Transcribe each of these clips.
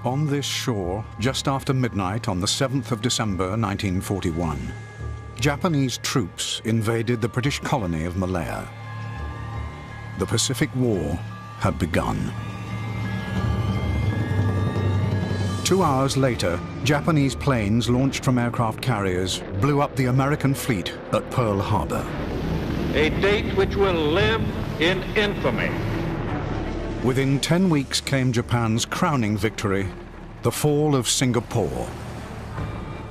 On this shore, just after midnight on the 7th of December 1941, Japanese troops invaded the British colony of Malaya. The Pacific War had begun. 2 hours later, Japanese planes launched from aircraft carriers blew up the American fleet at Pearl Harbor. A date which will live in infamy. Within 10 weeks came Japan's crowning victory, the fall of Singapore,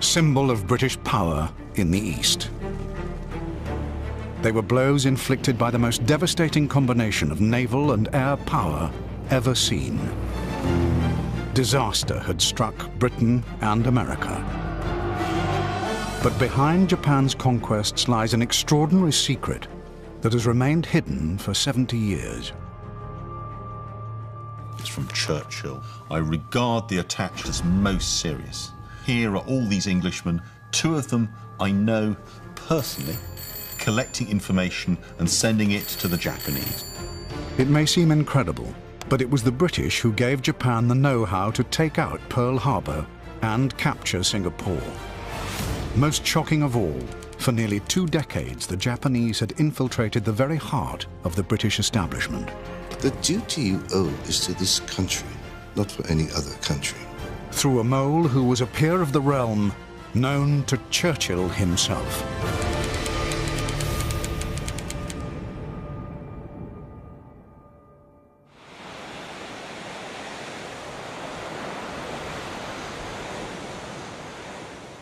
symbol of British power in the East. They were blows inflicted by the most devastating combination of naval and air power ever seen. Disaster had struck Britain and America. But behind Japan's conquests lies an extraordinary secret that has remained hidden for 70 years. It's from Churchill. I regard the attack as most serious. Here are all these Englishmen, 2 of them I know personally, collecting information and sending it to the Japanese. It may seem incredible, but it was the British who gave Japan the know-how to take out Pearl Harbor and capture Singapore. Most shocking of all, for nearly 2 decades, the Japanese had infiltrated the very heart of the British establishment. The duty you owe is to this country, not for any other country. Through a mole who was a peer of the realm, known to Churchill himself.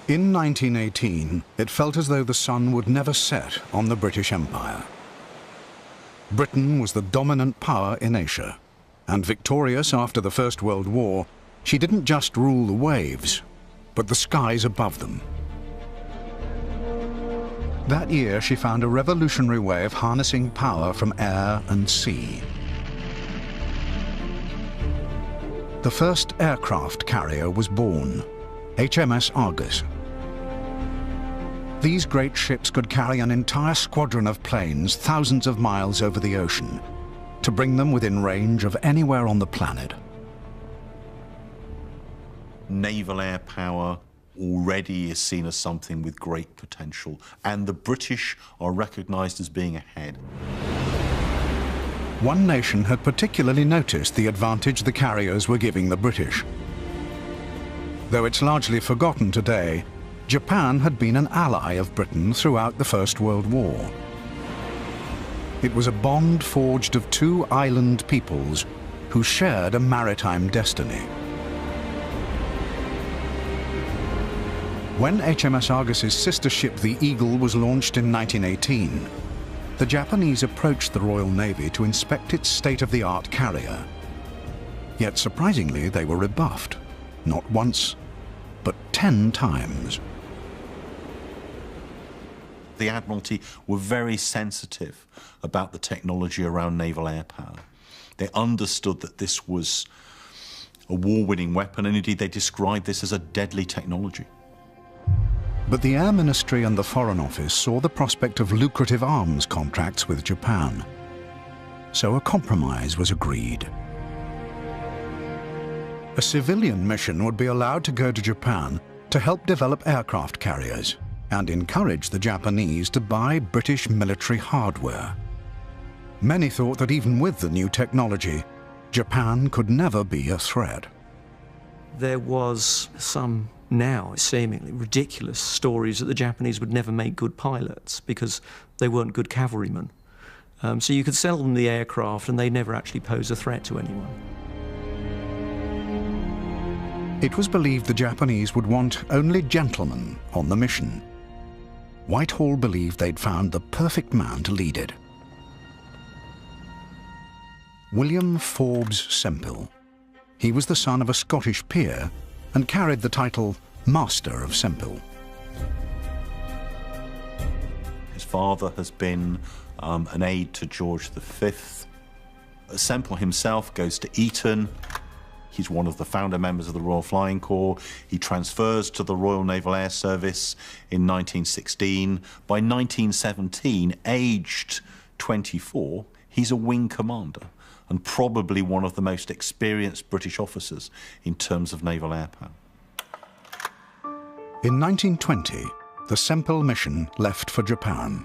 In 1918, it felt as though the sun would never set on the British Empire. Britain was the dominant power in Asia, and victorious after the First World War, she didn't just rule the waves, but the skies above them. That year, she found a revolutionary way of harnessing power from air and sea. The first aircraft carrier was born, HMS Argus. These great ships could carry an entire squadron of planes thousands of miles over the ocean to bring them within range of anywhere on the planet. Naval air power already is seen as something with great potential, and the British are recognized as being ahead. One nation had particularly noticed the advantage the carriers were giving the British. Though it's largely forgotten today, Japan had been an ally of Britain throughout the First World War. It was a bond forged of 2 island peoples who shared a maritime destiny. When HMS Argus's sister ship, the Eagle, was launched in 1918, the Japanese approached the Royal Navy to inspect its state-of-the-art carrier. Yet surprisingly, they were rebuffed, not once, but 10 times. The Admiralty were very sensitive about the technology around naval air power. They understood that this was a war-winning weapon, and indeed they described this as a deadly technology. But the Air Ministry and the Foreign Office saw the prospect of lucrative arms contracts with Japan. So a compromise was agreed. A civilian mission would be allowed to go to Japan to help develop aircraft carriers and encourage the Japanese to buy British military hardware. Many thought that even with the new technology, Japan could never be a threat. There was some now seemingly ridiculous stories that the Japanese would never make good pilots because they weren't good cavalrymen. So you could sell them the aircraft and they never actually pose a threat to anyone. It was believed the Japanese would want only gentlemen on the mission. Whitehall believed they'd found the perfect man to lead it. William Forbes Sempill. He was the son of a Scottish peer and carried the title Master of Sempill. His father has been an aide to George V. Sempill himself goes to Eton. He's one of the founder members of the Royal Flying Corps. He transfers to the Royal Naval Air Service in 1916. By 1917, aged 24, he's a wing commander. and probably one of the most experienced British officers in terms of naval air power. In 1920, the Semple mission left for Japan.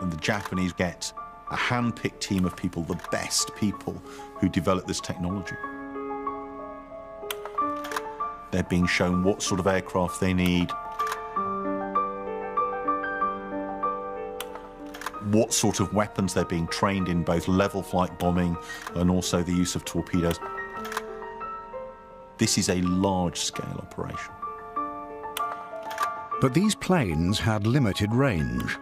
And the Japanese get a hand-picked team of people, the best people who develop this technology. They're being shown what sort of aircraft they need, what sort of weapons they're being trained in, both level flight bombing and also the use of torpedoes. This is a large-scale operation. But these planes had limited range.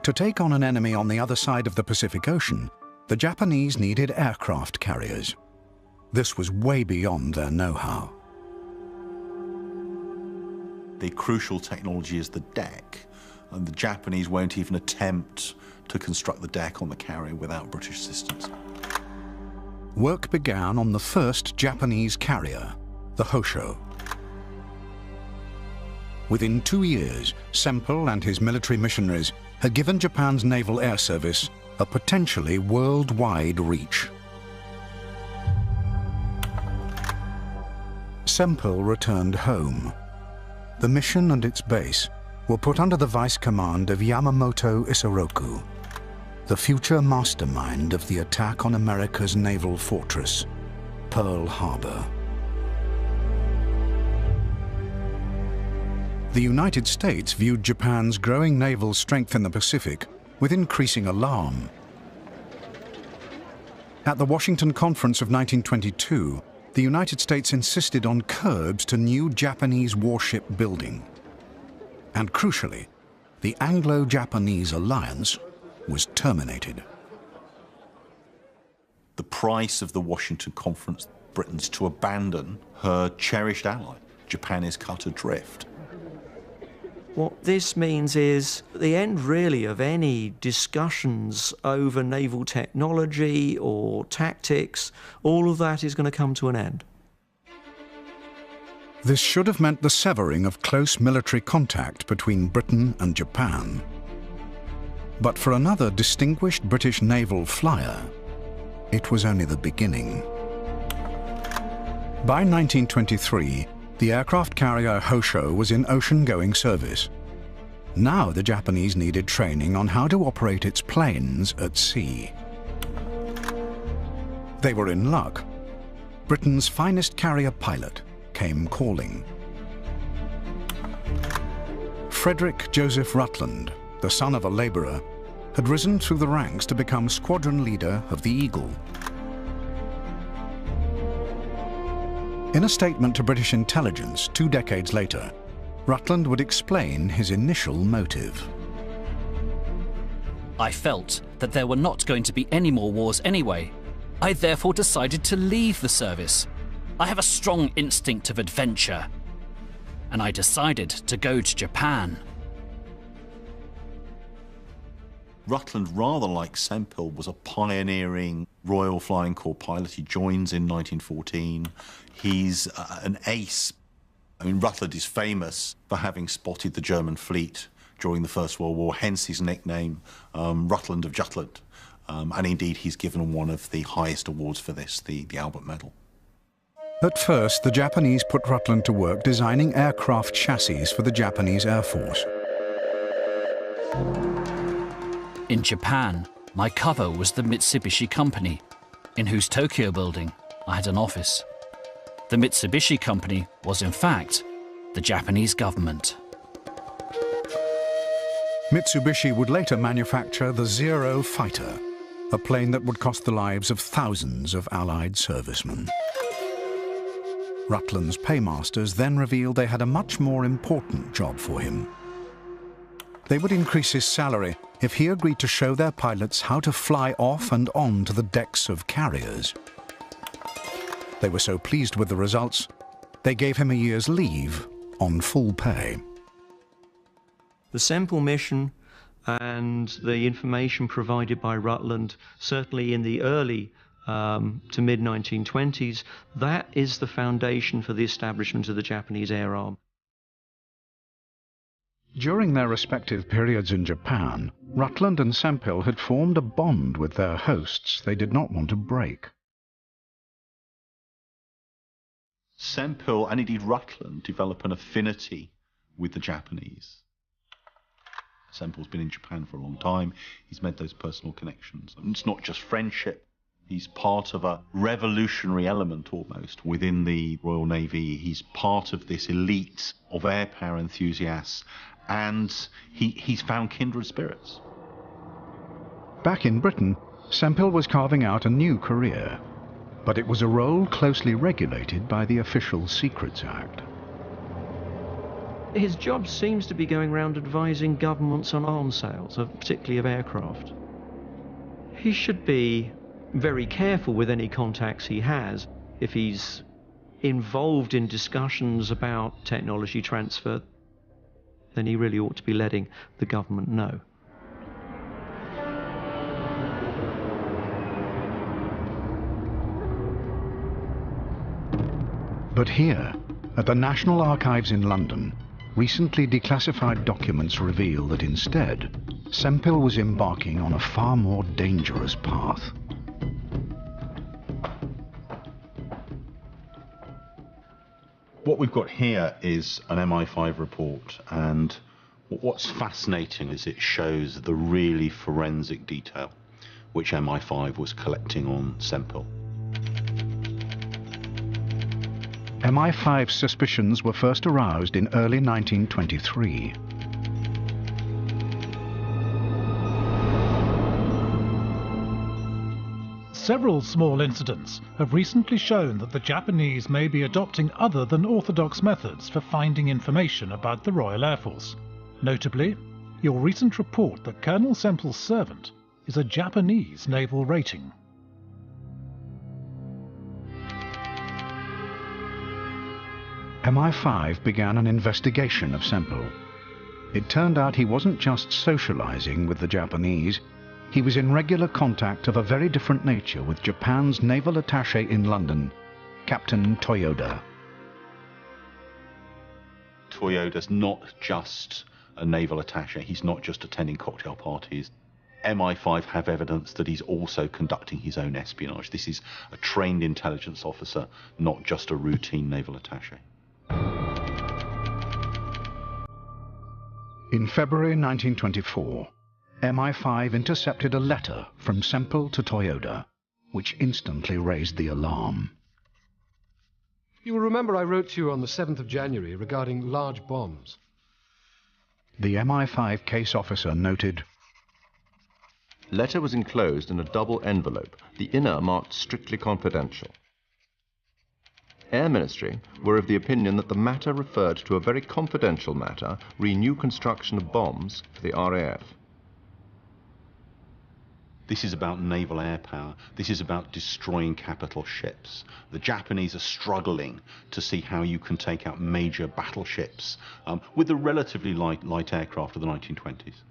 To take on an enemy on the other side of the Pacific Ocean, the Japanese needed aircraft carriers. This was way beyond their know-how. The crucial technology is the deck, and the Japanese won't even attempt to construct the deck on the carrier without British assistance. Work began on the first Japanese carrier, the Hosho. Within 2 years, Semple and his military missionaries had given Japan's Naval Air Service a potentially worldwide reach. Semple returned home. The mission and its base were put under the vice command of Yamamoto Isoroku, the future mastermind of the attack on America's naval fortress, Pearl Harbor. The United States viewed Japan's growing naval strength in the Pacific with increasing alarm. At the Washington Conference of 1922, the United States insisted on curbs to new Japanese warship building. And crucially, the Anglo-Japanese alliance was terminated. The price of the Washington Conference, Britain's to abandon her cherished ally. Japan is cut adrift. What this means is the end, really, of any discussions over naval technology or tactics. All of that is going to come to an end. This should have meant the severing of close military contact between Britain and Japan. But for another distinguished British naval flyer, it was only the beginning. By 1923, the aircraft carrier Hosho was in ocean-going service. Now the Japanese needed training on how to operate its planes at sea. They were in luck. Britain's finest carrier pilot came calling. Frederick Joseph Rutland, the son of a labourer, had risen through the ranks to become squadron leader of the Eagle. In a statement to British intelligence 2 decades later, Rutland would explain his initial motive. I felt that there were not going to be any more wars anyway. I therefore decided to leave the service. I have a strong instinct of adventure, and I decided to go to Japan. Rutland, rather like Semple, was a pioneering Royal Flying Corps pilot. He joins in 1914. He's an ace. I mean, Rutland is famous for having spotted the German fleet during the First World War, hence his nickname, Rutland of Jutland. And indeed, he's given one of the highest awards for this, the Albert Medal. At first, the Japanese put Rutland to work designing aircraft chassis for the Japanese Air Force. In Japan, my cover was the Mitsubishi Company, in whose Tokyo building I had an office. The Mitsubishi Company was, in fact, the Japanese government. Mitsubishi would later manufacture the Zero Fighter, a plane that would cost the lives of thousands of Allied servicemen. Rutland's paymasters then revealed they had a much more important job for him. They would increase his salary if he agreed to show their pilots how to fly off and on to the decks of carriers. They were so pleased with the results, they gave him a year's leave on full pay. The Semple mission and the information provided by Rutland, certainly in the early to mid-1920s, that is the foundation for the establishment of the Japanese Air Arm. During their respective periods in Japan, Rutland and Sempill had formed a bond with their hosts they did not want to break. Sempill and indeed Rutland develop an affinity with the Japanese. Sempill's been in Japan for a long time. He's made those personal connections. And it's not just friendship. He's part of a revolutionary element almost within the Royal Navy. He's part of this elite of air power enthusiasts, and he's found kindred spirits. Back in Britain, Sempill was carving out a new career, but it was a role closely regulated by the Official Secrets Act. His job seems to be going around advising governments on arms sales, particularly of aircraft. He should be very careful with any contacts he has. If he's involved in discussions about technology transfer, then he really ought to be letting the government know. But here, at the National Archives in London, recently declassified documents reveal that instead, Sempill was embarking on a far more dangerous path. What we've got here is an MI5 report, and what's fascinating is it shows the really forensic detail which MI5 was collecting on Sempill. MI5's suspicions were first aroused in early 1923. Several small incidents have recently shown that the Japanese may be adopting other than orthodox methods for finding information about the Royal Air Force. Notably, your recent report that Colonel Sempill's servant is a Japanese naval rating. MI5 began an investigation of Sempill. It turned out he wasn't just socializing with the Japanese, he was in regular contact of a very different nature with Japan's naval attaché in London, Captain Toyoda. Toyoda's not just a naval attaché, he's not just attending cocktail parties. MI5 have evidence that he's also conducting his own espionage. This is a trained intelligence officer, not just a routine naval attaché. In February 1924, MI5 intercepted a letter from Sempill to Toyoda, which instantly raised the alarm. You will remember I wrote to you on the 7th of January regarding large bombs. The MI5 case officer noted, "Letter was enclosed in a double envelope, the inner marked strictly confidential. Air Ministry were of the opinion that the matter referred to a very confidential matter, new construction of bombs for the RAF. This is about naval air power. This is about destroying capital ships. The Japanese are struggling to see how you can take out major battleships with the relatively light aircraft of the 1920s.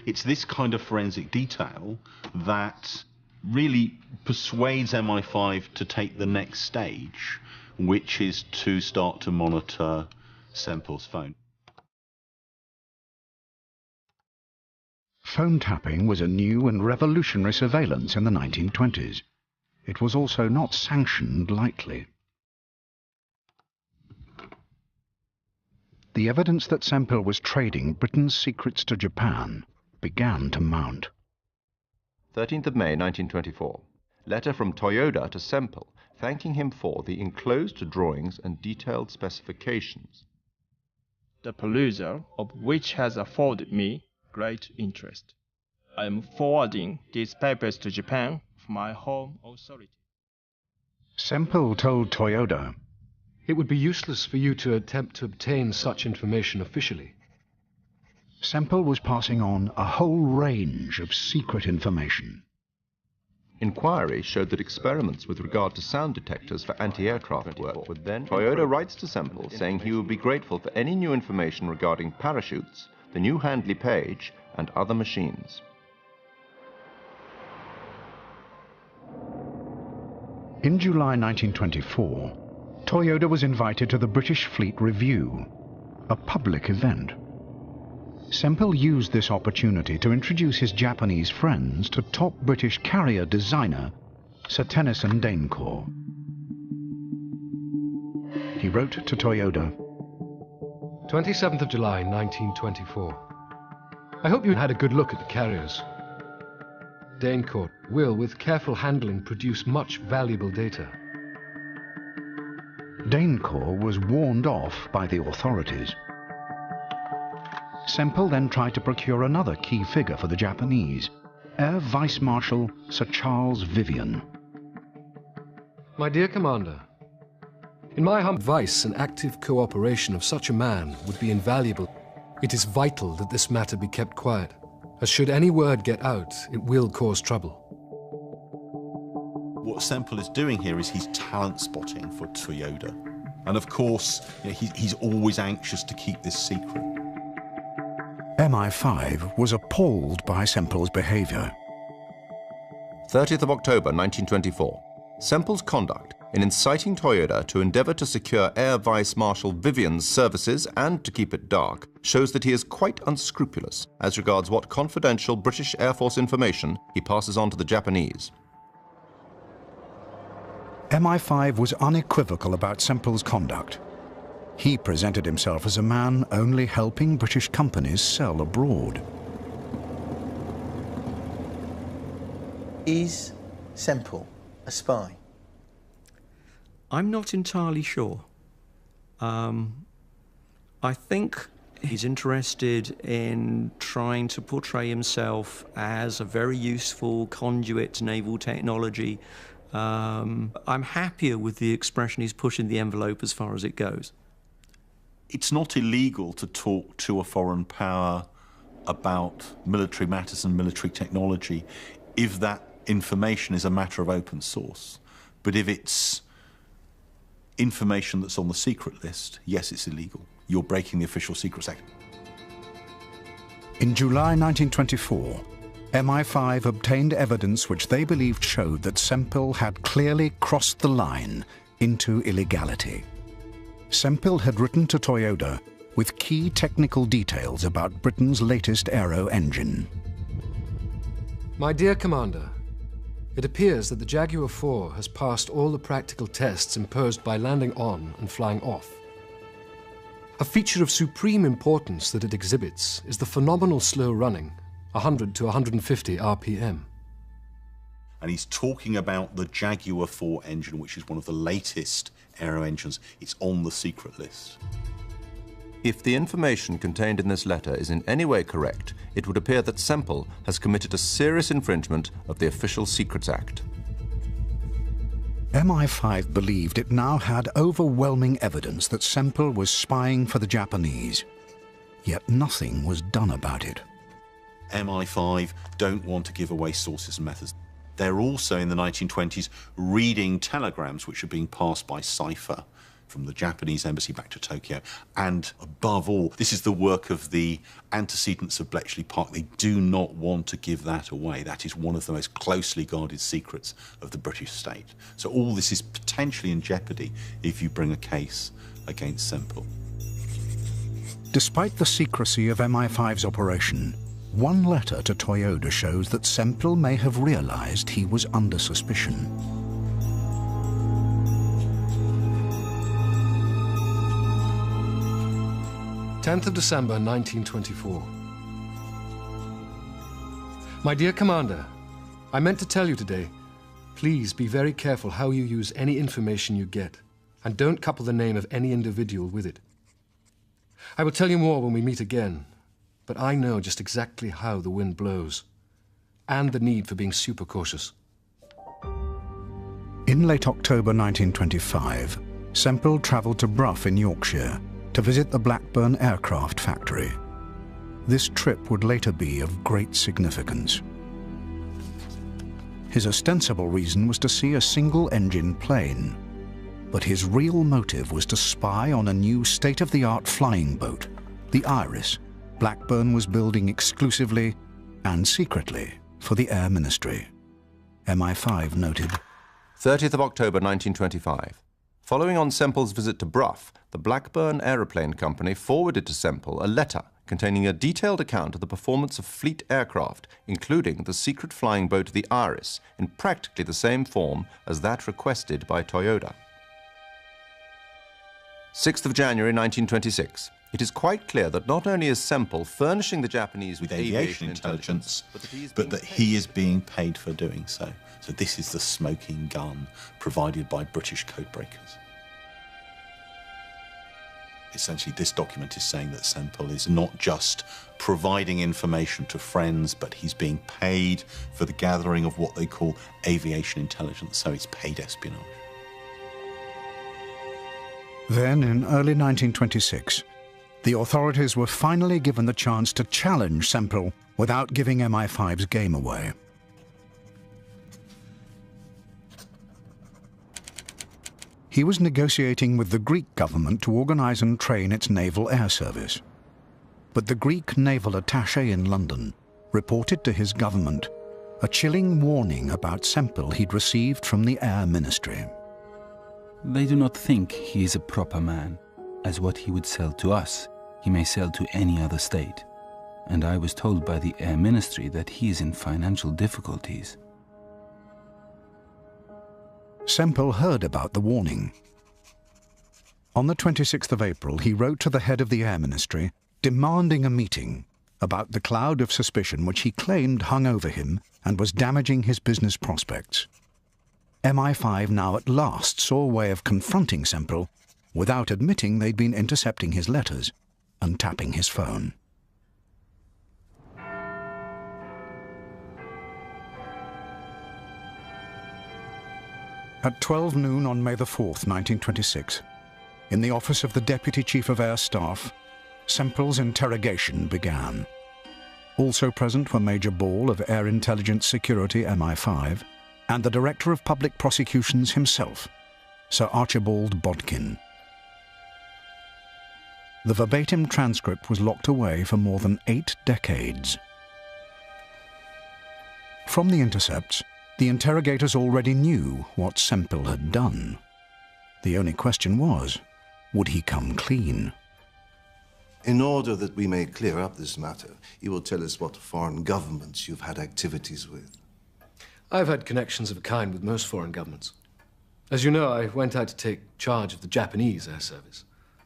It's this kind of forensic detail that really persuades MI5 to take the next stage, which is to start to monitor Sempill's phone. phone tapping was a new and revolutionary surveillance in the 1920s. It was also not sanctioned lightly. The evidence that Sempill was trading Britain's secrets to Japan began to mount. 13th of May 1924. Letter from Toyoda to Sempill, thanking him for the enclosed drawings and detailed specifications. The perusal of which has afforded me great interest. I am forwarding these papers to Japan for my home authority. Sempill told Toyoda, "It would be useless for you to attempt to obtain such information officially." Sempill was passing on a whole range of secret information. Inquiry showed that experiments with regard to sound detectors for anti-aircraft work would then... Toyoda writes to Sempill saying he would be grateful for any new information regarding parachutes, the new Handley Page, and other machines. In July 1924, Toyoda was invited to the British Fleet Review, a public event. Semple used this opportunity to introduce his Japanese friends to top British carrier designer Sir Tennyson Danecourt. He wrote to Toyoda, 27th of July, 1924. I hope you had a good look at the carriers. Danecourt will, with careful handling, produce much valuable data. Danecourt was warned off by the authorities. Semple then tried to procure another key figure for the Japanese, Air Vice Marshal Sir Charles Vivian. My dear Commander, in my humble advice, an active cooperation of such a man would be invaluable. It is vital that this matter be kept quiet, as should any word get out, it will cause trouble. What Semple is doing here is he's talent spotting for Toyoda. And of course, he's always anxious to keep this secret. MI5 was appalled by Semple's behavior. 30th of October 1924. Semple's conduct in inciting Toyoda to endeavour to secure Air Vice Marshal Vivian's services and to keep it dark shows that he is quite unscrupulous as regards what confidential British Air Force information he passes on to the Japanese. MI5 was unequivocal about Semple's conduct. He presented himself as a man only helping British companies sell abroad. Is Semple a spy? I'm not entirely sure. I think he's interested in trying to portray himself as a very useful conduit to naval technology. I'm happier with the expression he's pushing the envelope as far as it goes. It's not illegal to talk to a foreign power about military matters and military technology if that information is a matter of open source. But if it's information that's on the secret list, yes, it's illegal. You're breaking the Official Secrets Act. In July 1924, MI5 obtained evidence which they believed showed that Semple had clearly crossed the line into illegality. Semple had written to Toyoda with key technical details about Britain's latest aero engine. My dear Commander, it appears that the Jaguar 4 has passed all the practical tests imposed by landing on and flying off. A feature of supreme importance that it exhibits is the phenomenal slow running, 100 to 150 RPM. And he's talking about the Jaguar 4 engine, which is one of the latest aero engines. It's on the secret list. If the information contained in this letter is in any way correct, it would appear that Semple has committed a serious infringement of the Official Secrets Act. MI5 believed it now had overwhelming evidence that Semple was spying for the Japanese, yet nothing was done about it. MI5 don't want to give away sources and methods. They're also, in the 1920s, reading telegrams which are being passed by cipher from the Japanese embassy back to Tokyo. And above all, this is the work of the antecedents of Bletchley Park. They do not want to give that away. That is one of the most closely guarded secrets of the British state. So all this is potentially in jeopardy if you bring a case against Semple. Despite the secrecy of MI5's operation, one letter to Toyoda shows that Semple may have realized he was under suspicion. "10th of December, 1924. My dear Commander, I meant to tell you today, please be very careful how you use any information you get, and don't couple the name of any individual with it. I will tell you more when we meet again, but I know just exactly how the wind blows, and the need for being super cautious." In late October 1925, Semple travelled to Brough in Yorkshire to visit the Blackburn aircraft factory. This trip would later be of great significance. His ostensible reason was to see a single-engine plane, but his real motive was to spy on a new state-of-the-art flying boat, the Iris, Blackburn was building exclusively and secretly for the Air Ministry. MI5 noted, 30th of October 1925. Following on Semple's visit to Brough, the Blackburn Aeroplane Company forwarded to Semple a letter containing a detailed account of the performance of fleet aircraft, including the secret flying boat the Iris, in practically the same form as that requested by Toyota. 6th of January 1926. It is quite clear that not only is Semple furnishing the Japanese with aviation intelligence, but that he is being paid for doing so. So this is the smoking gun provided by British codebreakers. Essentially, this document is saying that Semple is not just providing information to friends, but he's being paid for the gathering of what they call aviation intelligence, so it's paid espionage. Then, in early 1926, the authorities were finally given the chance to challenge Semple without giving MI5's game away. He was negotiating with the Greek government to organize and train its naval air service. But the Greek naval attaché in London reported to his government a chilling warning about Semple he'd received from the Air Ministry. They do not think he is a proper man, as what he would sell to us, he may sell to any other state. And I was told by the Air Ministry that he is in financial difficulties. Semple heard about the warning. On the 26th of April, he wrote to the head of the Air Ministry demanding a meeting about the cloud of suspicion which he claimed hung over him and was damaging his business prospects. MI5 now at last saw a way of confronting Semple without admitting they'd been intercepting his letters and tapping his phone. At 12 noon on May the 4th, 1926, in the office of the Deputy Chief of Air Staff, Semple's interrogation began. Also present were Major Ball of Air Intelligence Security MI5 and the Director of Public Prosecutions himself, Sir Archibald Bodkin. The verbatim transcript was locked away for more than 8 decades. From the intercepts, the interrogators already knew what Semple had done. The only question was, would he come clean? In order that we may clear up this matter, you will tell us what foreign governments you've had activities with. I've had connections of a kind with most foreign governments. As you know, I went out to take charge of the Japanese air service.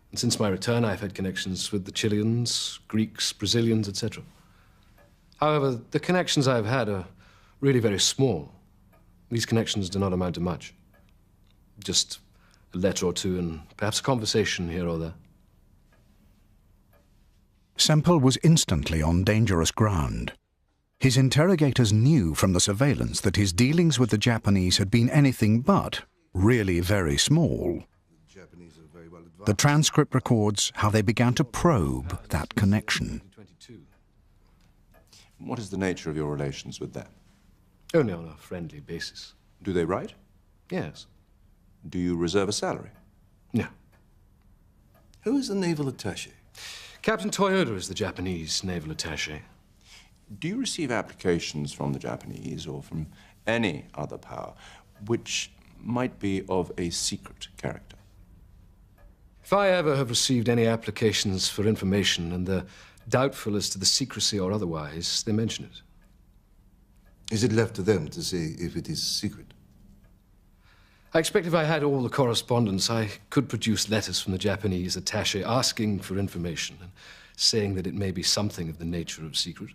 And since my return, I've had connections with the Chileans, Greeks, Brazilians, etc. However, the connections I've had are really very small. These connections do not amount to much. Just a letter or two and perhaps a conversation here or there. Semple was instantly on dangerous ground. His interrogators knew from the surveillance that his dealings with the Japanese had been anything but really very small. The transcript records how they began to probe that connection. What is the nature of your relations with them? Only on a friendly basis. Do they write? Yes. Do you reserve a salary? No. Who is the naval attaché? Captain Toyota is the Japanese naval attaché. Do you receive applications from the Japanese or from any other power which might be of a secret character? If I ever have received any applications for information and they're doubtful as to the secrecy or otherwise, they mention it. Is it left to them to say if it is secret? I expect if I had all the correspondence, I could produce letters from the Japanese attaché asking for information and saying that it may be something of the nature of secret.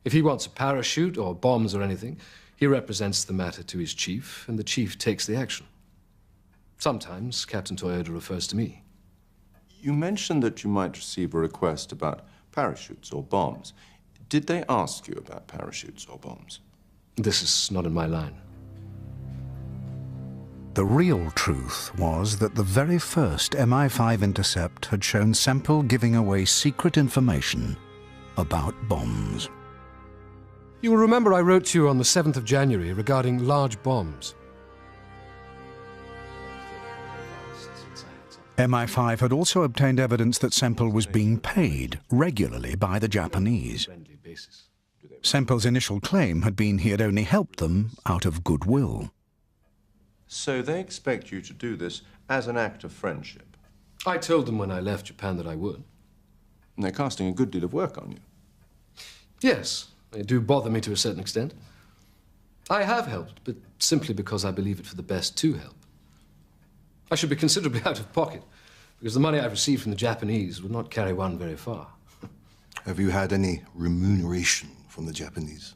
If he wants a parachute or bombs or anything, he represents the matter to his chief, and the chief takes the action. Sometimes Captain Toyota refers to me. You mentioned that you might receive a request about parachutes or bombs. Did they ask you about parachutes or bombs? This is not in my line. The real truth was that the very first MI5 intercept had shown Semple giving away secret information about bombs. You will remember I wrote to you on the 7th of January regarding large bombs. MI5 had also obtained evidence that Semple was being paid regularly by the Japanese. Semple's initial claim had been he had only helped them out of goodwill. So they expect you to do this as an act of friendship? I told them when I left Japan that I would. And they're casting a good deal of work on you. Yes, they do bother me to a certain extent. I have helped, but simply because I believe it for the best to help. I should be considerably out of pocket, because the money I've received from the Japanese would not carry one very far. Have you had any remuneration from the Japanese?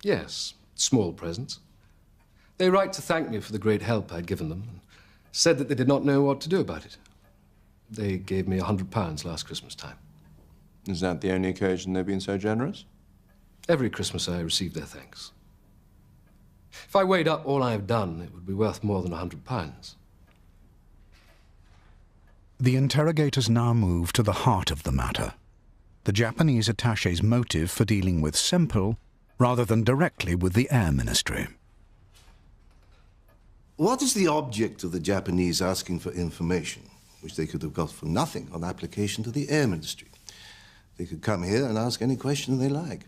Yes, small presents. They write to thank me for the great help I'd given them, and said that they did not know what to do about it. They gave me £100 last Christmas time. Is that the only occasion they've been so generous? Every Christmas I receive their thanks. If I weighed up all I have done, it would be worth more than £100. The interrogators now move to the heart of the matter. The Japanese attaché's motive for dealing with Semple rather than directly with the Air Ministry. What is the object of the Japanese asking for information, which they could have got for nothing on application to the Air Ministry? They could come here and ask any question they like.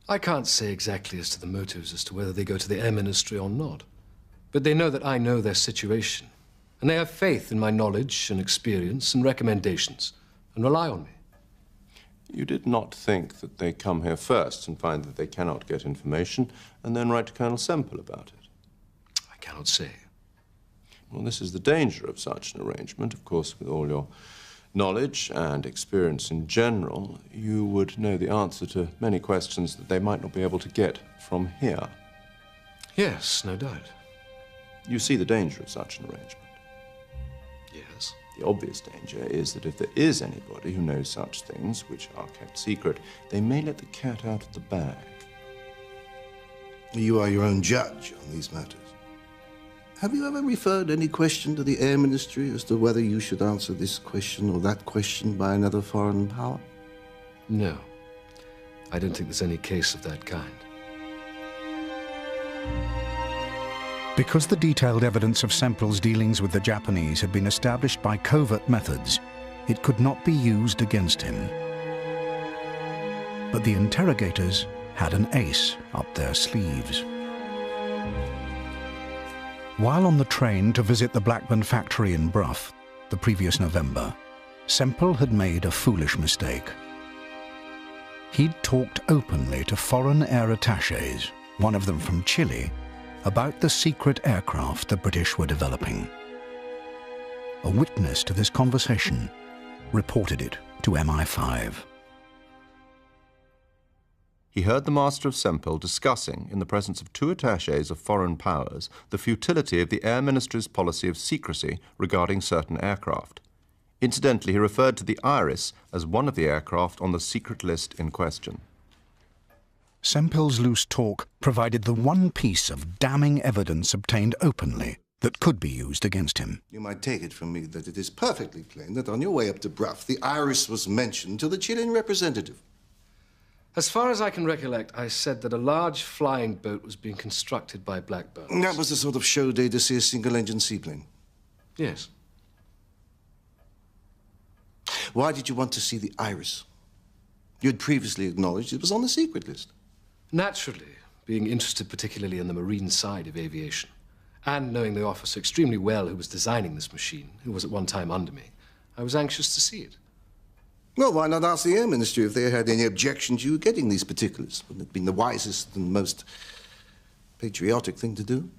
I can't say exactly as to the motives as to whether they go to the Air Ministry or not. But they know that I know their situation, and they have faith in my knowledge and experience and recommendations, and rely on me. You did not think that they come here first and find that they cannot get information, and then write to Colonel Semple about it? I cannot say. Well, this is the danger of such an arrangement. Of course, with all your knowledge and experience in general, you would know the answer to many questions that they might not be able to get from here. Yes, no doubt. You see the danger of such an arrangement? Yes. The obvious danger is that if there is anybody who knows such things, which are kept secret, they may let the cat out of the bag. You are your own judge on these matters. Have you ever referred any question to the Air Ministry as to whether you should answer this question or that question by another foreign power? No. I don't think there's any case of that kind. Because the detailed evidence of Semple's dealings with the Japanese had been established by covert methods, it could not be used against him. But the interrogators had an ace up their sleeves. While on the train to visit the Blackburn factory in Brough the previous November, Semple had made a foolish mistake. He'd talked openly to foreign air attachés, one of them from Chile, about the secret aircraft the British were developing. A witness to this conversation reported it to MI5. He heard the Master of Semple discussing, in the presence of two attachés of foreign powers, the futility of the Air Ministry's policy of secrecy regarding certain aircraft. Incidentally, he referred to the Iris as one of the aircraft on the secret list in question. Semple's loose talk provided the one piece of damning evidence obtained openly that could be used against him. You might take it from me that it is perfectly plain that on your way up to Brough, the Iris was mentioned to the Chilean representative. As far as I can recollect, I said that a large flying boat was being constructed by Blackburn. That was the sort of show day to see a single-engine seaplane. Yes. Why did you want to see the Iris? You had previously acknowledged it was on the secret list. Naturally, being interested particularly in the marine side of aviation, and knowing the officer extremely well who was designing this machine, who was at one time under me, I was anxious to see it. Well, why not ask the Air Ministry if they had any objection to you getting these particulars? Wouldn't it have been the wisest and most patriotic thing to do?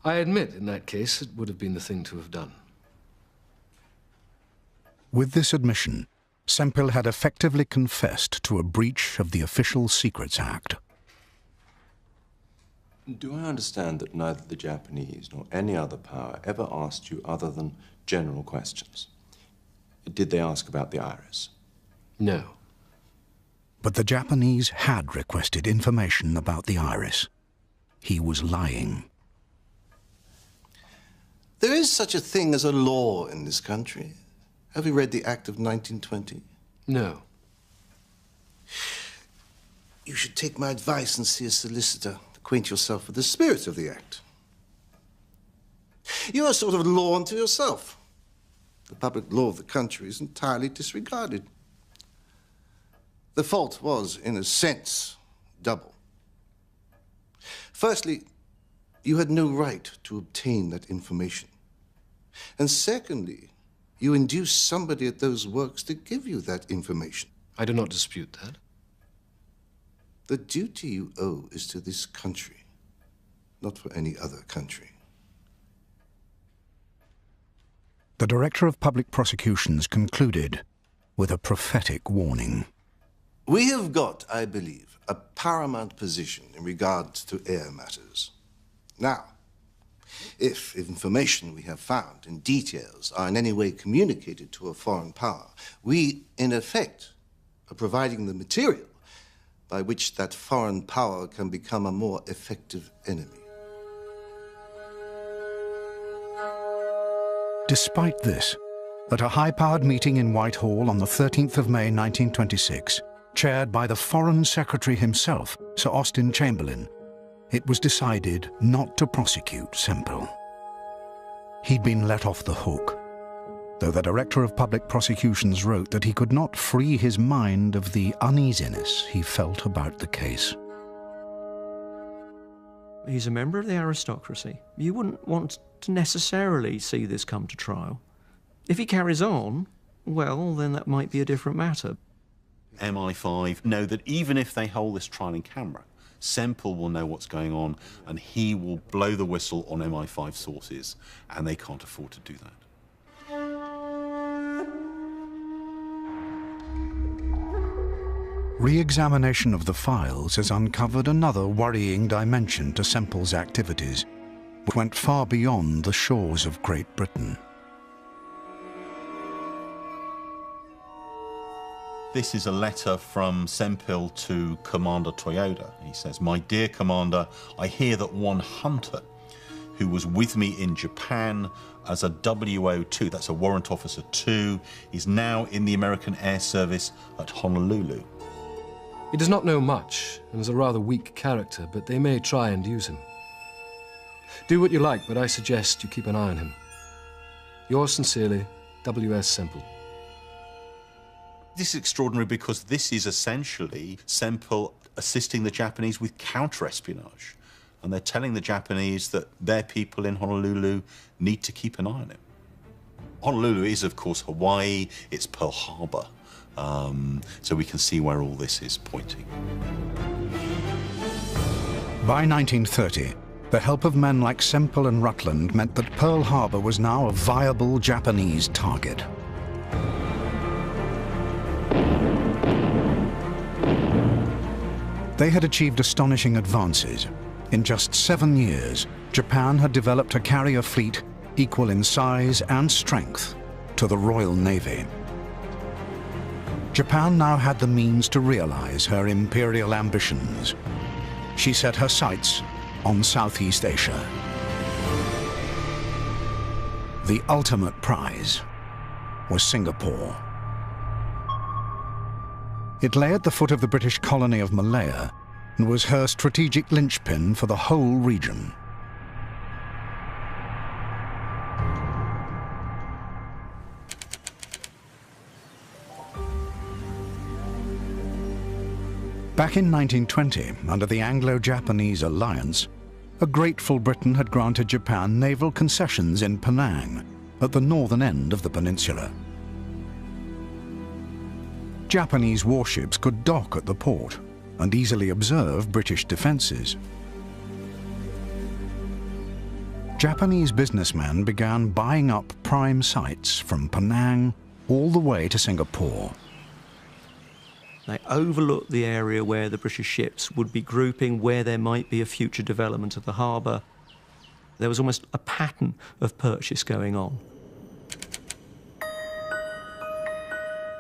I admit, in that case, it would have been the thing to have done. With this admission, Semple had effectively confessed to a breach of the Official Secrets Act. Do I understand that neither the Japanese nor any other power ever asked you other than general questions? Did they ask about the Iris? No. But the Japanese had requested information about the Iris. He was lying. There is such a thing as a law in this country. Have you read the Act of 1920? No. You should take my advice and see a solicitor. Acquaint yourself with the spirit of the Act. You're a sort of law unto yourself. The public law of the country is entirely disregarded. The fault was, in a sense, double. Firstly, you had no right to obtain that information. And secondly, You induced somebody at those works to give you that information. I do not dispute that. The duty you owe is to this country, not for any other country. The Director of Public Prosecutions concluded with a prophetic warning. We have got, I believe, a paramount position in regard to air matters. Now, if information we have found in details are in any way communicated to a foreign power, we, in effect, are providing the material by which that foreign power can become a more effective enemy. Despite this, at a high-powered meeting in Whitehall on the 13th of May 1926, chaired by the Foreign Secretary himself, Sir Austin Chamberlain, it was decided not to prosecute Sempill. He'd been let off the hook, though the Director of Public Prosecutions wrote that he could not free his mind of the uneasiness he felt about the case. He's a member of the aristocracy. You wouldn't want to necessarily see this come to trial. If he carries on, well, then that might be a different matter. MI5 know that even if they hold this trial in camera, Sempill will know what's going on and he will blow the whistle on MI5 sources, and they can't afford to do that. Re-examination of the files has uncovered another worrying dimension to Sempill's activities, which went far beyond the shores of Great Britain. This is a letter from Sempill to Commander Toyoda. He says, "My dear Commander, I hear that one Hunter, who was with me in Japan as a WO2, that's a Warrant Officer 2, is now in the American Air Service at Honolulu." He does not know much and is a rather weak character, but they may try and use him. Do what you like, but I suggest you keep an eye on him. Yours sincerely, W.S. Sempill. This is extraordinary because this is essentially Sempill assisting the Japanese with counter-espionage. And they're telling the Japanese that their people in Honolulu need to keep an eye on him. Honolulu is, of course, Hawaii. It's Pearl Harbor. So we can see where all this is pointing. By 1930, the help of men like Sempill and Rutland meant that Pearl Harbor was now a viable Japanese target. They had achieved astonishing advances. In just 7 years, Japan had developed a carrier fleet equal in size and strength to the Royal Navy. Japan now had the means to realize her imperial ambitions. She set her sights on Southeast Asia. The ultimate prize was Singapore. It lay at the foot of the British colony of Malaya and was her strategic linchpin for the whole region. Back in 1920, under the Anglo-Japanese alliance, a grateful Britain had granted Japan naval concessions in Penang, at the northern end of the peninsula. Japanese warships could dock at the port and easily observe British defences. Japanese businessmen began buying up prime sites from Penang all the way to Singapore. They overlooked the area where the British ships would be grouping, where there might be a future development of the harbour. There was almost a pattern of purchase going on.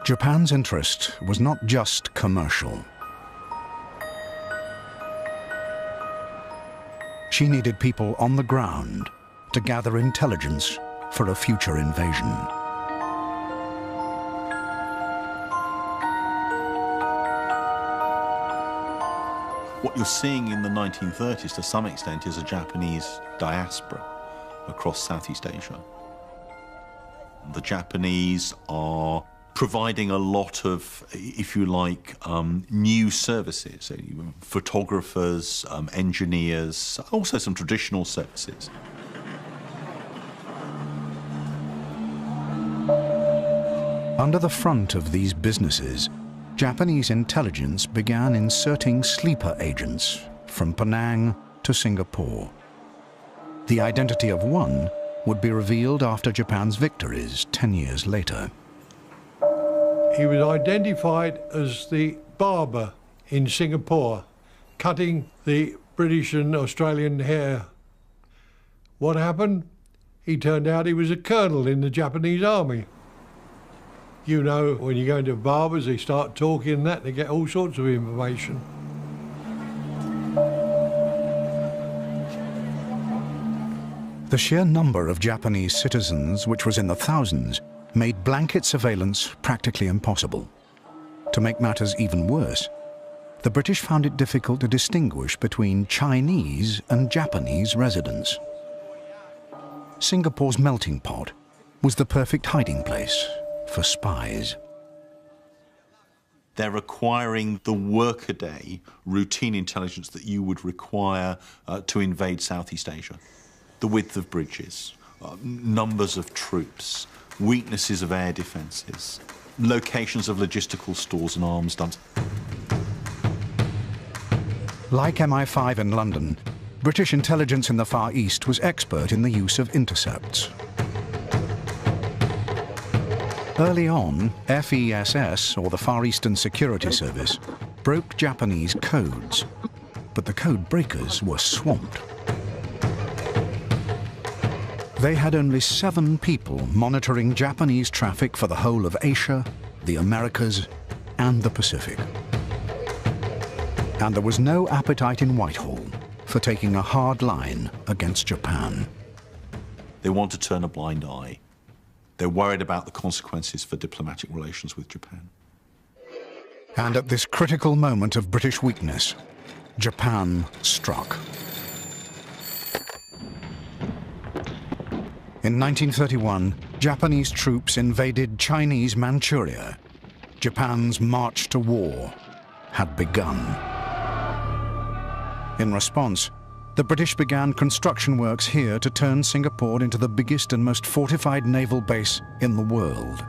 Japan's interest was not just commercial. She needed people on the ground to gather intelligence for a future invasion. What you're seeing in the 1930s, to some extent, is a Japanese diaspora across Southeast Asia. The Japanese are providing a lot of, if you like, new services, photographers, engineers, also some traditional services. Under the front of these businesses, Japanese intelligence began inserting sleeper agents from Penang to Singapore. The identity of one would be revealed after Japan's victories 10 years later. He was identified as the barber in Singapore, cutting the British and Australian hair. What happened? He turned out he was a colonel in the Japanese army. You know, when you go into barbers, they start talking and that, they get all sorts of information. The sheer number of Japanese citizens, which was in the thousands, made blanket surveillance practically impossible. To make matters even worse, the British found it difficult to distinguish between Chinese and Japanese residents. Singapore's melting pot was the perfect hiding place for spies. They're acquiring the workaday routine intelligence that you would require to invade Southeast Asia. The width of bridges, numbers of troops, weaknesses of air defences, locations of logistical stores and arms dumps. Like MI5 in London, British intelligence in the Far East was expert in the use of intercepts. Early on, FESS, or the Far Eastern Security Service, broke Japanese codes, but the code breakers were swamped. They had only 7 people monitoring Japanese traffic for the whole of Asia, the Americas, and the Pacific. And there was no appetite in Whitehall for taking a hard line against Japan. They want to turn a blind eye. They're worried about the consequences for diplomatic relations with Japan. And at this critical moment of British weakness, Japan struck. In 1931, Japanese troops invaded Chinese Manchuria. Japan's march to war had begun. In response, the British began construction works here to turn Singapore into the biggest and most fortified naval base in the world.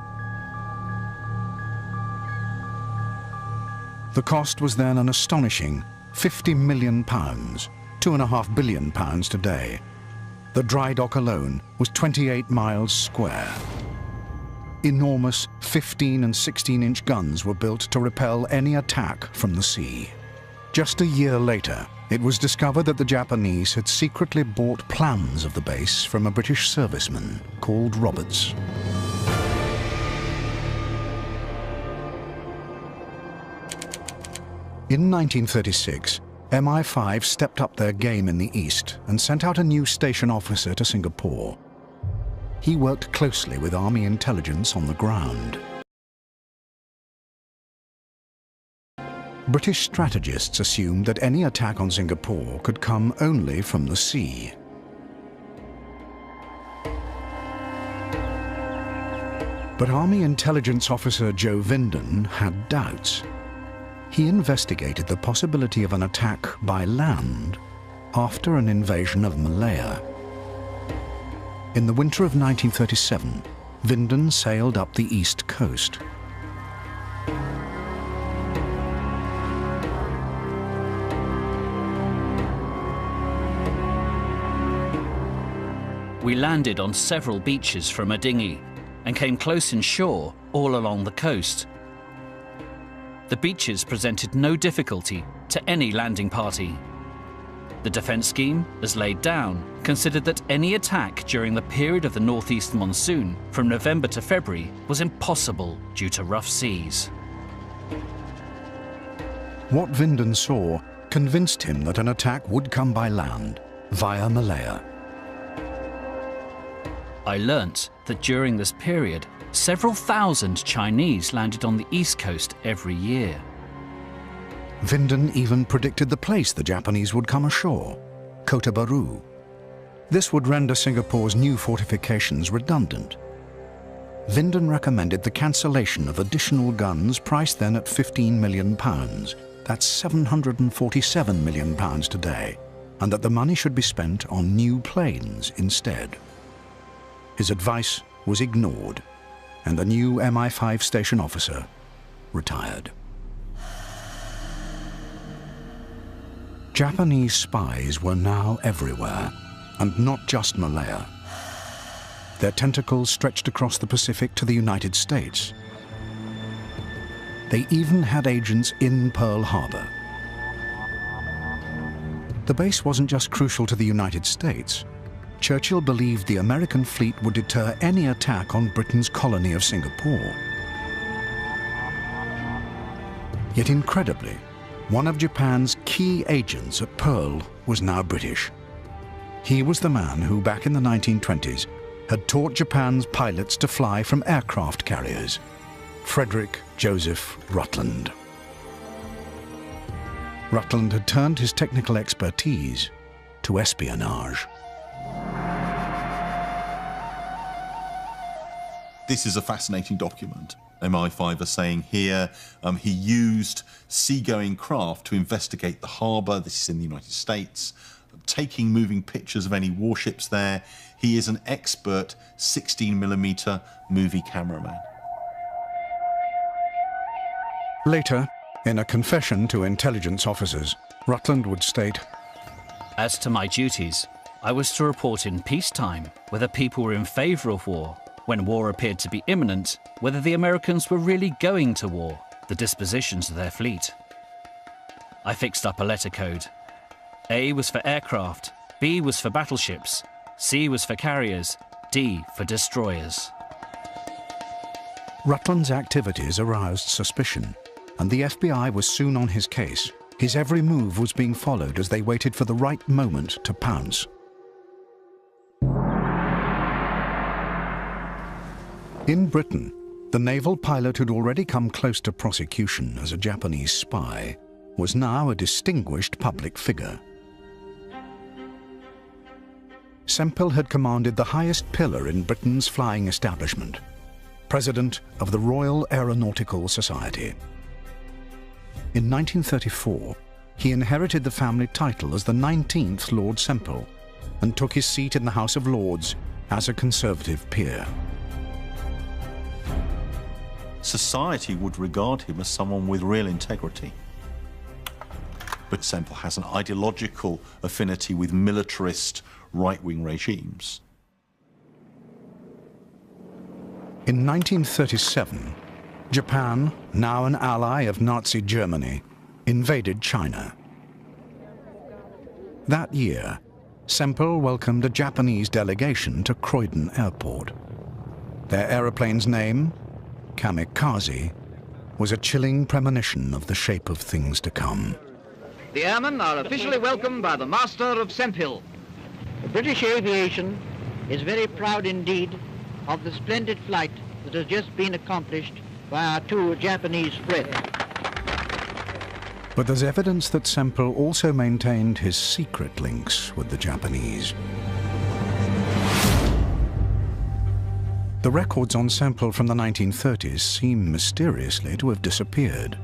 The cost was then an astonishing £50 million, £2.5 billion today. The dry dock alone was 28 miles square. Enormous 15 and 16-inch guns were built to repel any attack from the sea. Just a year later, it was discovered that the Japanese had secretly bought plans of the base from a British serviceman called Roberts. In 1936, MI5 stepped up their game in the East and sent out a new station officer to Singapore. He worked closely with Army intelligence on the ground. British strategists assumed that any attack on Singapore could come only from the sea. But Army intelligence officer Joe Vinden had doubts. He investigated the possibility of an attack by land after an invasion of Malaya. In the winter of 1937, Vinden sailed up the east coast. We landed on several beaches from a dinghy and came close inshore all along the coast. The beaches presented no difficulty to any landing party. The defence scheme, as laid down, considered that any attack during the period of the northeast monsoon from November to February was impossible due to rough seas. What Vinden saw convinced him that an attack would come by land, via Malaya. I learnt that during this period, several thousand Chinese landed on the east coast every year. Vinden even predicted the place the Japanese would come ashore, Kota Baru. This would render Singapore's new fortifications redundant. Vinden recommended the cancellation of additional guns priced then at £15 million. That's £747 million today, and that the money should be spent on new planes instead. His advice was ignored. and the new MI5 station officer retired. Japanese spies were now everywhere, and not just Malaya. Their tentacles stretched across the Pacific to the United States. They even had agents in Pearl Harbor. The base wasn't just crucial to the United States. Churchill believed the American fleet would deter any attack on Britain's colony of Singapore. Yet incredibly, one of Japan's key agents at Pearl was now British. He was the man who, back in the 1920s, had taught Japan's pilots to fly from aircraft carriers, Frederick Joseph Rutland. Rutland had turned his technical expertise to espionage. This is a fascinating document. MI5 are saying here he used seagoing craft to investigate the harbour. This is in the United States, taking moving pictures of any warships there. He is an expert 16mm movie cameraman. Later, in a confession to intelligence officers, Rutland would state, "As to my duties, I was to report in peacetime whether people were in favour of war, when war appeared to be imminent, whether the Americans were really going to war, the dispositions of their fleet. I fixed up a letter code. A was for aircraft, B was for battleships, C was for carriers, D for destroyers." Rutland's activities aroused suspicion, and the FBI was soon on his case. His every move was being followed as they waited for the right moment to pounce. In Britain, the naval pilot who'd already come close to prosecution as a Japanese spy was now a distinguished public figure. Sempill had commanded the highest pillar in Britain's flying establishment, President of the Royal Aeronautical Society. In 1934, he inherited the family title as the 19th Lord Sempill and took his seat in the House of Lords as a Conservative peer. Society would regard him as someone with real integrity. But Sempill has an ideological affinity with militarist right-wing regimes. In 1937, Japan, now an ally of Nazi Germany, invaded China. That year, Sempill welcomed a Japanese delegation to Croydon Airport. Their aeroplane's name, Kamikaze, was a chilling premonition of the shape of things to come. The airmen are officially welcomed by the Master of Sempill. British aviation is very proud indeed of the splendid flight that has just been accomplished by our two Japanese friends. But there's evidence that Sempill also maintained his secret links with the Japanese. The records on Sempill from the 1930s seem mysteriously to have disappeared.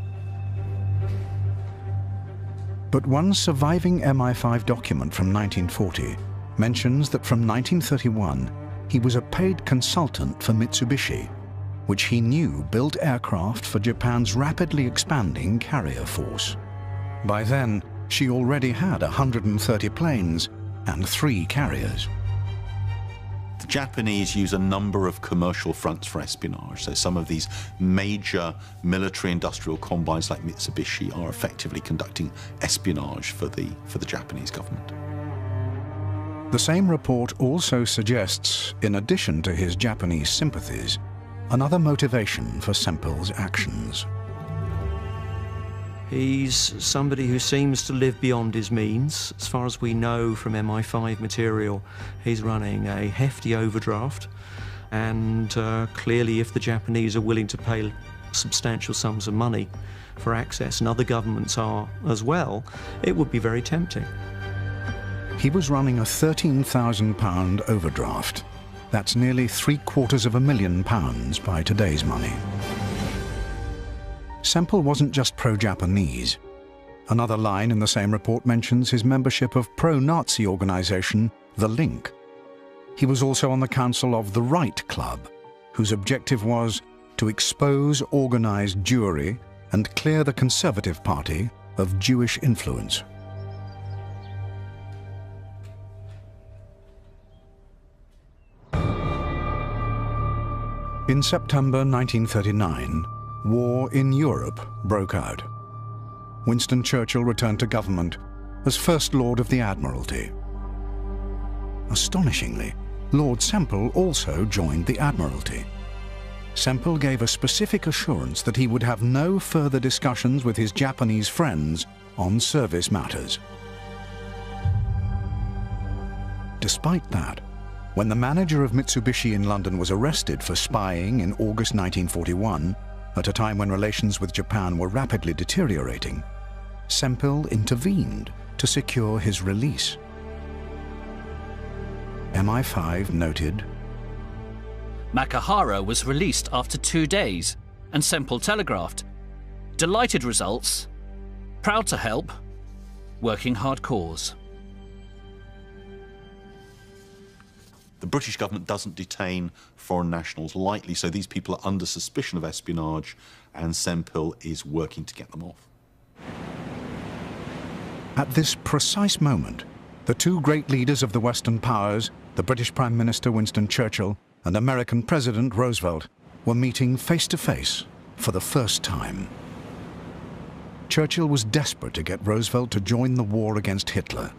But one surviving MI5 document from 1940 mentions that from 1931 he was a paid consultant for Mitsubishi, which he knew built aircraft for Japan's rapidly expanding carrier force. By then, she already had 130 planes and 3 carriers. The Japanese use a number of commercial fronts for espionage. So some of these major military-industrial combines like Mitsubishi are effectively conducting espionage for the Japanese government. The same report also suggests, in addition to his Japanese sympathies, another motivation for Sempill's actions. He's somebody who seems to live beyond his means. As far as we know from MI5 material, he's running a hefty overdraft, and clearly if the Japanese are willing to pay substantial sums of money for access, and other governments are as well, it would be very tempting. He was running a £13,000 overdraft. That's nearly £750,000 by today's money. Sempill wasn't just pro-Japanese. Another line in the same report mentions his membership of pro-Nazi organisation, The Link. He was also on the council of the Right Club, whose objective was to expose organized Jewry and clear the Conservative Party of Jewish influence. In September 1939, war in Europe broke out. Winston Churchill returned to government as First Lord of the Admiralty. Astonishingly, Lord Semple also joined the Admiralty. Semple gave a specific assurance that he would have no further discussions with his Japanese friends on service matters. Despite that, when the manager of Mitsubishi in London was arrested for spying in August 1941, at a time when relations with Japan were rapidly deteriorating, Semple intervened to secure his release. MI5 noted, Makahara was released after 2 days, and Semple telegraphed, "Delighted results, proud to help, working hard cause." The British government doesn't detain foreign nationals lightly, so these people are under suspicion of espionage, and Semple is working to get them off. At this precise moment, the two great leaders of the Western powers, the British Prime Minister Winston Churchill and American President Roosevelt, were meeting face to face for the first time. Churchill was desperate to get Roosevelt to join the war against Hitler.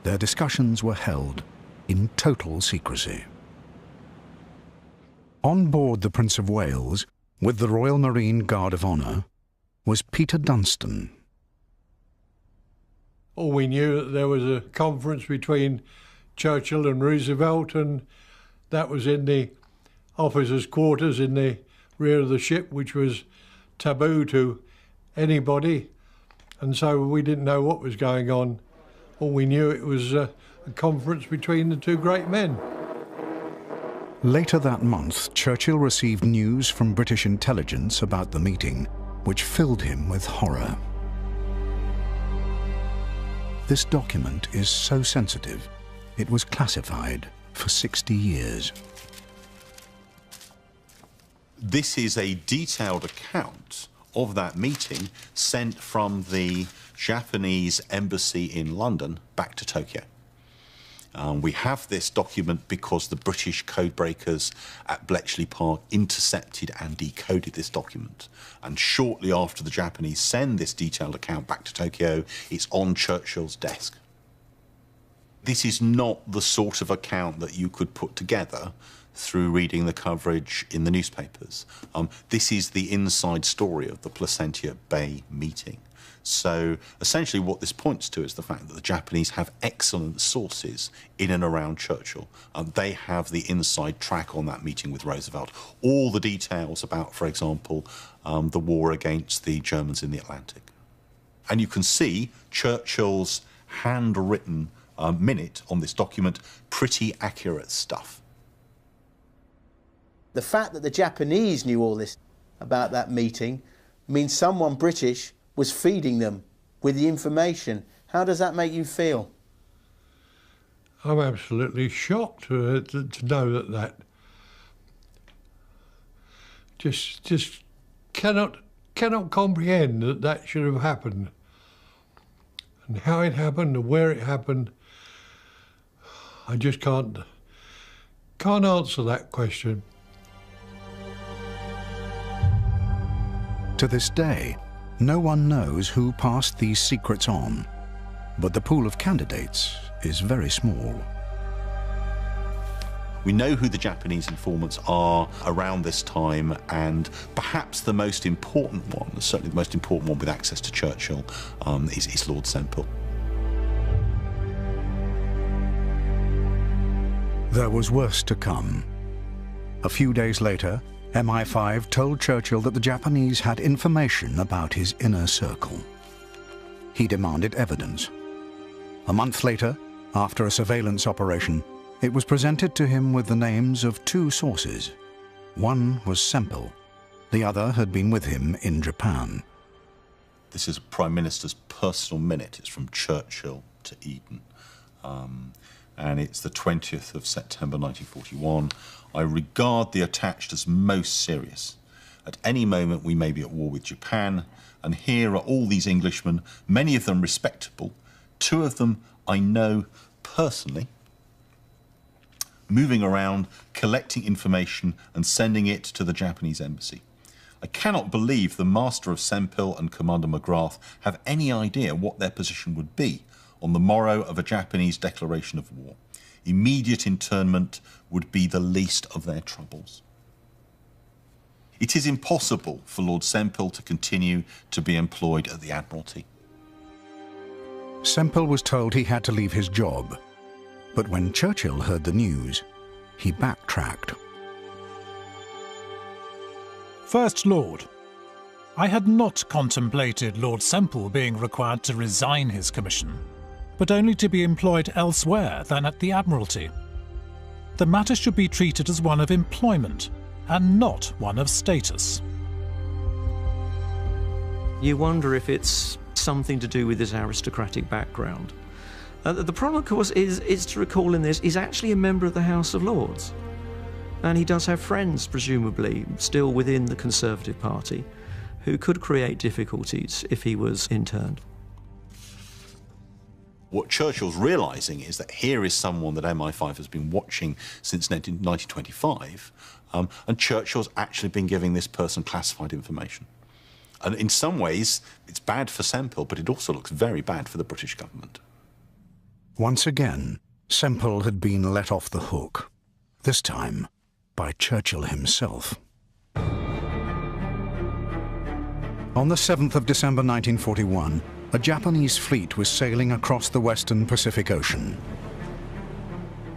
Their discussions were held in total secrecy. On board the Prince of Wales, with the Royal Marine Guard of Honour, was Peter Dunstan. All we knew that there was a conference between Churchill and Roosevelt, and that was in the officers' quarters in the rear of the ship, which was taboo to anybody, and so we didn't know what was going on. All we knew it was a conference between the two great men. Later that month, Churchill received news from British intelligence about the meeting, which filled him with horror. This document is so sensitive, it was classified for 60 years. This is a detailed account of that meeting sent from the Japanese embassy in London back to Tokyo. We have this document because the British codebreakers at Bletchley Park intercepted and decoded this document. And shortly after the Japanese send this detailed account back to Tokyo, it's on Churchill's desk. This is not the sort of account that you could put together through reading the coverage in the newspapers. This is the inside story of the Placentia Bay meeting. So essentially what this points to is the fact that the Japanese have excellent sources in and around Churchill. They have the inside track on that meeting with Roosevelt. All the details about, for example, the war against the Germans in the Atlantic. And you can see Churchill's handwritten minute on this document, pretty accurate stuff. The fact that the Japanese knew all this about that meeting means someone British was feeding them with the information. How does that make you feel? I'm absolutely shocked to know that just cannot comprehend that should have happened, and how it happened and where it happened. I just can't answer that question. To this day, no one knows who passed these secrets on, but the pool of candidates is very small. We know who the Japanese informants are around this time, and perhaps the most important one, certainly the most important one with access to Churchill, is Lord Semple. There was worse to come. A few days later, MI5 told Churchill that the Japanese had information about his inner circle. He demanded evidence. A month later, after a surveillance operation, it was presented to him with the names of two sources. One was Semple. The other had been with him in Japan. This is a Prime Minister's personal minute. It's from Churchill to Eden. and it's the 20th of September 1941. I regard the attached as most serious. At any moment we may be at war with Japan, and here are all these Englishmen, many of them respectable, 2 of them I know personally, moving around, collecting information and sending it to the Japanese embassy. I cannot believe the master of Sempill and Commander McGrath have any idea what their position would be on the morrow of a Japanese declaration of war. Immediate internment would be the least of their troubles. It is impossible for Lord Sempill to continue to be employed at the Admiralty. Sempill was told he had to leave his job, but when Churchill heard the news, he backtracked. First Lord, I had not contemplated Lord Sempill being required to resign his commission, but only to be employed elsewhere than at the Admiralty. The matter should be treated as one of employment and not one of status. You wonder if it's something to do with his aristocratic background. The problem, of course, is to recall in this, he's actually a member of the House of Lords. And he does have friends, presumably, still within the Conservative Party, who could create difficulties if he was interned. What Churchill's realising is that here is someone that MI5 has been watching since 1925, and Churchill's actually been giving this person classified information. And in some ways, it's bad for Sempill, but it also looks very bad for the British government. Once again, Sempill had been let off the hook, this time by Churchill himself. On the 7th of December 1941, a Japanese fleet was sailing across the western Pacific Ocean.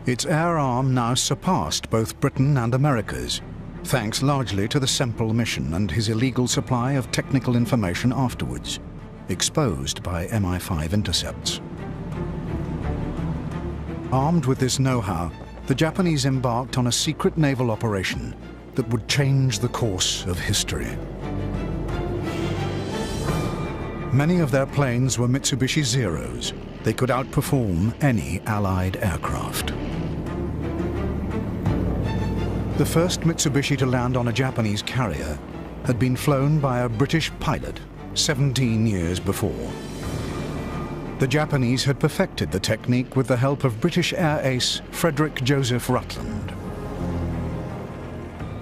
Its air arm now surpassed both Britain and America's, thanks largely to the Sempill mission and his illegal supply of technical information afterwards, exposed by MI5 intercepts. Armed with this know-how, the Japanese embarked on a secret naval operation that would change the course of history. Many of their planes were Mitsubishi Zeros. They could outperform any Allied aircraft. The first Mitsubishi to land on a Japanese carrier had been flown by a British pilot 17 years before. The Japanese had perfected the technique with the help of British air ace Frederick Joseph Rutland.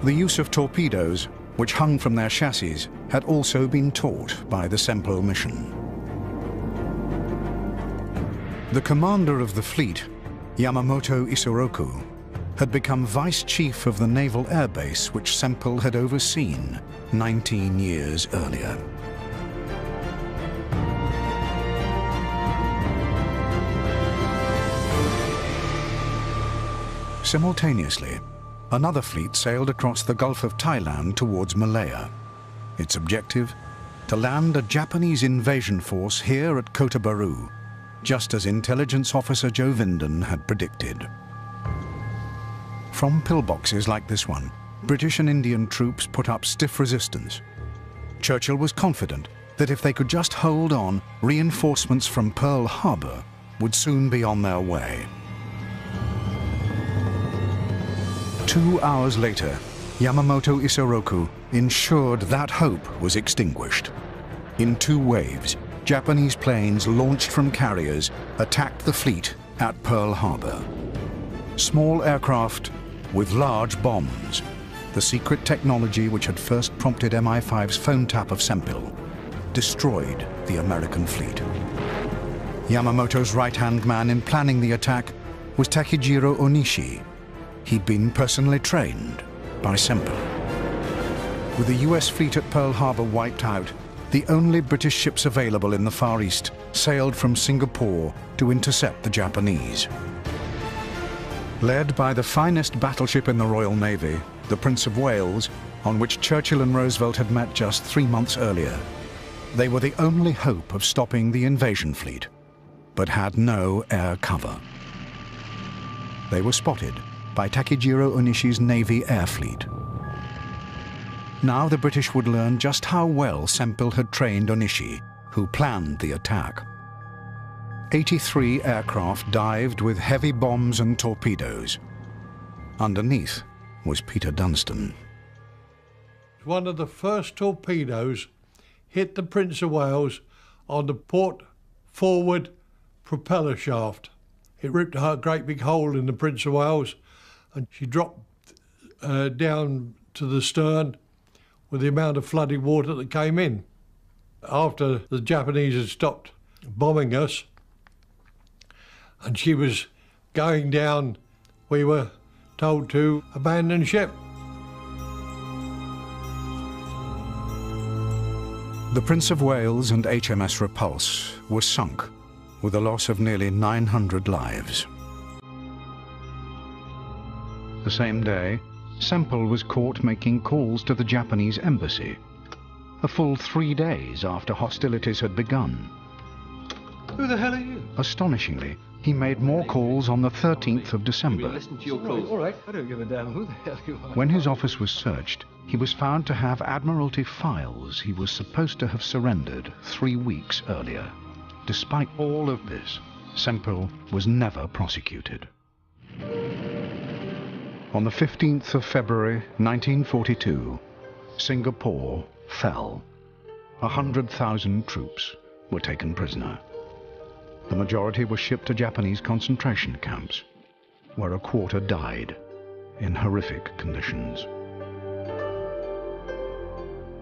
The use of torpedoes, which hung from their chassis, had also been taught by the Sempill mission. The commander of the fleet, Yamamoto Isoroku, had become vice chief of the naval air base which Sempill had overseen 19 years earlier. Simultaneously, another fleet sailed across the Gulf of Thailand towards Malaya. Its objective? To land a Japanese invasion force here at Kota Bharu, just as intelligence officer Joe Vinden had predicted. From pillboxes like this one, British and Indian troops put up stiff resistance. Churchill was confident that if they could just hold on, reinforcements from Pearl Harbor would soon be on their way. 2 hours later, Yamamoto Isoroku ensured that hope was extinguished. In 2 waves, Japanese planes launched from carriers attacked the fleet at Pearl Harbor. Small aircraft with large bombs, the secret technology which had first prompted MI5's phone tap of Sempill, destroyed the American fleet. Yamamoto's right-hand man in planning the attack was Takejiro Onishi. He'd been personally trained by Sempill. With the US fleet at Pearl Harbor wiped out, the only British ships available in the Far East sailed from Singapore to intercept the Japanese. Led by the finest battleship in the Royal Navy, the Prince of Wales, on which Churchill and Roosevelt had met just 3 months earlier, they were the only hope of stopping the invasion fleet, but had no air cover. They were spotted by Takejiro Onishi's Navy Air Fleet. Now the British would learn just how well Sempill had trained Onishi, who planned the attack. 83 aircraft dived with heavy bombs and torpedoes. Underneath was Peter Dunstan. One of the first torpedoes hit the Prince of Wales on the port forward propeller shaft. It ripped a great big hole in the Prince of Wales, and she dropped down to the stern with the amount of flooding water that came in. After the Japanese had stopped bombing us and she was going down, we were told to abandon ship. The Prince of Wales and HMS Repulse were sunk, with a loss of nearly 900 lives. The same day, Semple was caught making calls to the Japanese embassy, a full 3 days after hostilities had begun. Who the hell are you? Astonishingly, he made more calls on the 13th of December. Listen to your calls. All right, I don't give a damn who the hell you are. When his office was searched, he was found to have Admiralty files he was supposed to have surrendered 3 weeks earlier. Despite all of this, Semple was never prosecuted. On the 15th of February 1942, Singapore fell. 100,000 troops were taken prisoner. The majority were shipped to Japanese concentration camps, where a quarter died in horrific conditions.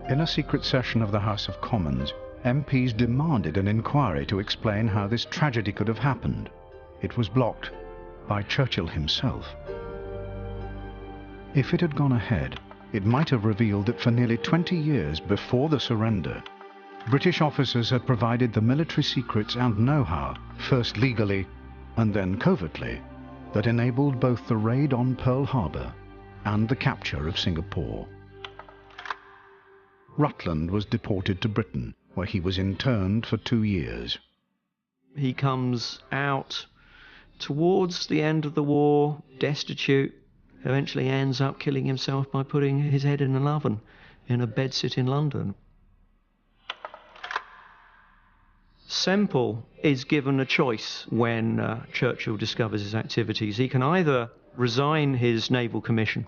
In a secret session of the House of Commons, MPs demanded an inquiry to explain how this tragedy could have happened. It was blocked by Churchill himself. If it had gone ahead, it might have revealed that for nearly 20 years before the surrender, British officers had provided the military secrets and know-how, first legally and then covertly, that enabled both the raid on Pearl Harbor and the capture of Singapore. Rutland was deported to Britain, where he was interned for 2 years. He comes out towards the end of the war, destitute, eventually ends up killing himself by putting his head in an oven in a bedsit in London. Semple is given a choice when Churchill discovers his activities. He can either resign his naval commission,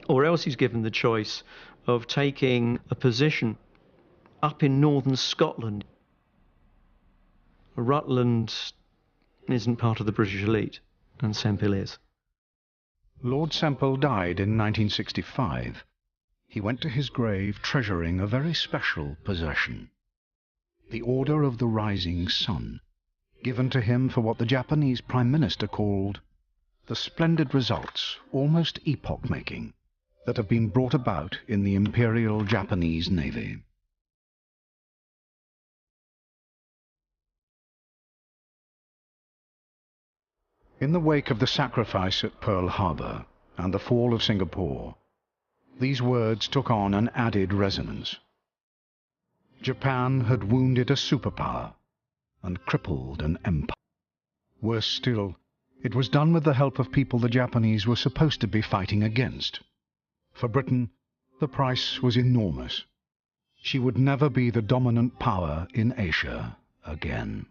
or else he's given the choice of taking a position up in northern Scotland. Rutland isn't part of the British elite, and Semple is. Lord Semple died in 1965. He went to his grave treasuring a very special possession: the Order of the Rising Sun, given to him for what the Japanese Prime Minister called the splendid results, almost epoch-making, that have been brought about in the Imperial Japanese Navy. In the wake of the sacrifice at Pearl Harbor and the fall of Singapore, these words took on an added resonance. Japan had wounded a superpower and crippled an empire. Worse still, it was done with the help of people the Japanese were supposed to be fighting against. For Britain, the price was enormous. She would never be the dominant power in Asia again.